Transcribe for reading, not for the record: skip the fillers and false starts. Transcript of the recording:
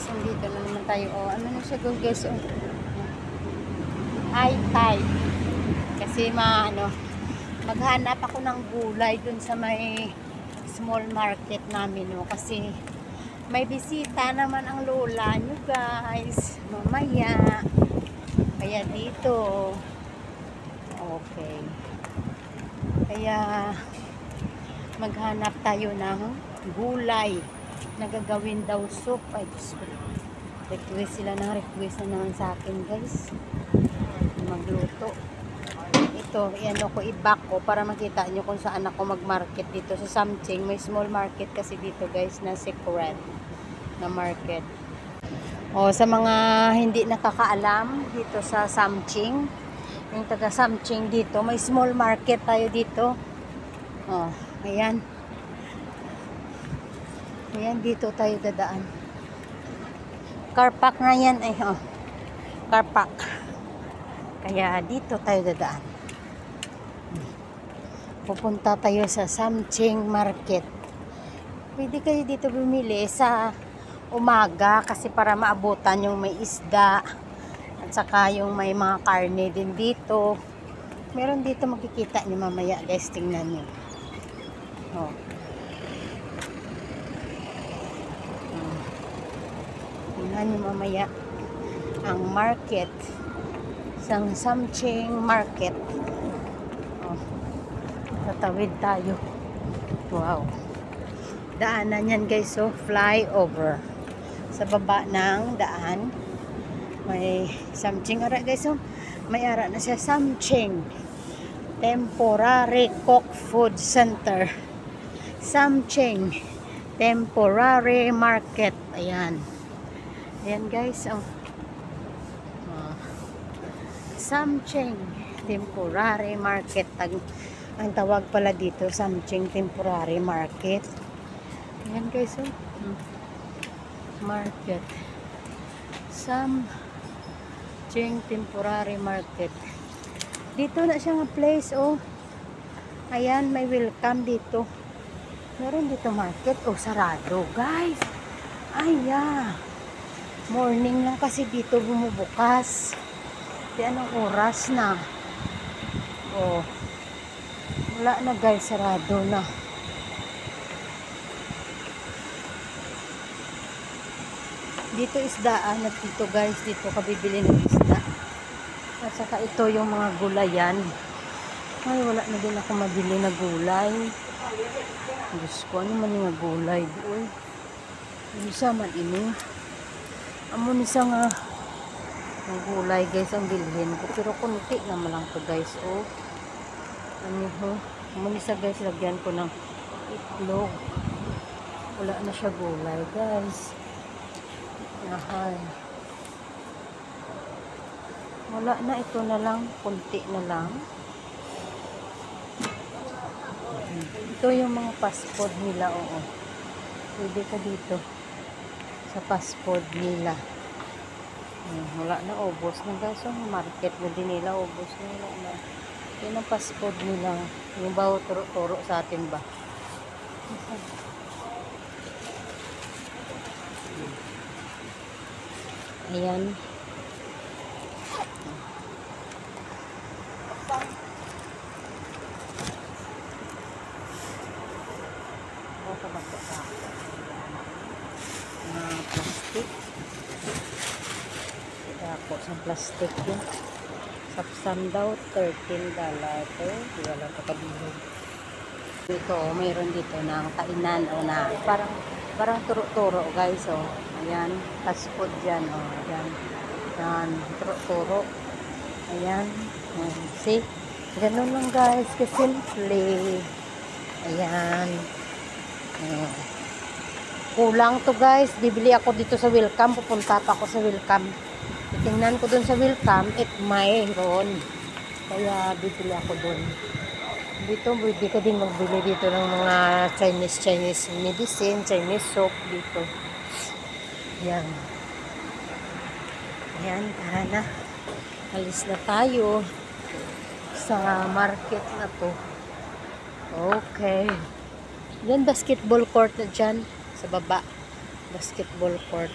Nandito na naman tayo. Oh, ano na siya guys? Oh. High tide. Kasi maghanap ako ng gulay dun sa may small market namin. Oh. Kasi may bisita naman ang lola nyo guys. Mamaya. Kaya dito. Okay. Kaya maghanap tayo ng gulay na gagawin daw soup. Ay, request sila ng request na naman sa akin guys, magluto. Ito, iano ko, i-back ko para makita nyo kung saan ako mag-market dito sa Samching. May small market kasi dito guys na secret na market. O, sa mga hindi nakakaalam dito sa Samching, yung taga Samching dito, may small market tayo dito. O, ayan. Ayan, dito tayo dadaan. Car park na yan. Eh, oh. Car park. Kaya dito tayo dadaan. Pupunta tayo sa Samching Market. Pwede kayo dito bumili sa umaga kasi para maabutan yung may isda at saka yung may mga karne din dito. Meron dito makikita niyo mamaya guys, tingnan niyo. Oh. Tingnan niyo mamaya ang market, isang Samching Market. Oh. Tatawid tayo. Wow. Daanan yan guys, so flyover. Sa baba ng daan may Samching ara guys, so may ara na siya, Samching Temporary Cook Food Center. Samching Temporary Market. Ayan. Ayan guys, oh. Samching Temporary Market. Ang tawag pala dito, Samching Temporary Market. Ayan guys, oh. Market. Samching Temporary Market. Dito na siya nga place, oh. Ayan, may welcome dito. Meron dito market. Oh, sarado, guys. Ayan. Morning lang kasi dito bumubukas. Di anong oras na. Oh. Wala na guys, sarado na. Dito isdaan at dito guys, dito ka bibili ng isda. At saka ito yung mga gulayan. Ay, wala na din ako mabili na gulay. Diyos ko, ano man yung gulay? Uy, isa man ini. Amo nisa nga ang gulay guys ang bilhin ko. Pero kunti naman lang to guys. Oh, ano ho? Amo nisa guys, lagyan ko ng itlog. Wala na siya gulay guys. Ahay. Wala na, ito na lang, kunti na lang. Ito yung mga passport nila, oo. Pwede ka dito sa passport nila. Wala na, ubos na guys. Yung market na din nila, ubos na. Wala na. Yun ang passport nila. Yung ba turo-turo sa atin ba? Ayan. Plastic. Kaya po sa plastic yun. Sapsam daw, $13 to. Wala pa kabilog. Dito, mayroon dito ng kainan o na parang turo-turo guys. Oh. Ayan, fast food dyan. Oh. Ayan. Ayan, turo-turo. Ayan. See? Ganun lang guys, kasimple. Ayan. Kulang to guys. Bibili ako dito sa Welcome. Pupunta pa ako sa Welcome. Tingnan ko dun sa Welcome. Mayroon. Kaya bibili ako dun. Dito, pwede ka din magbili dito ng mga Chinese medicine, Chinese soap dito. Ayan. Ayan, tara na. Alis na tayo sa market na to. Okay. Yan, basketball court na dyan sa baba. Basketball court.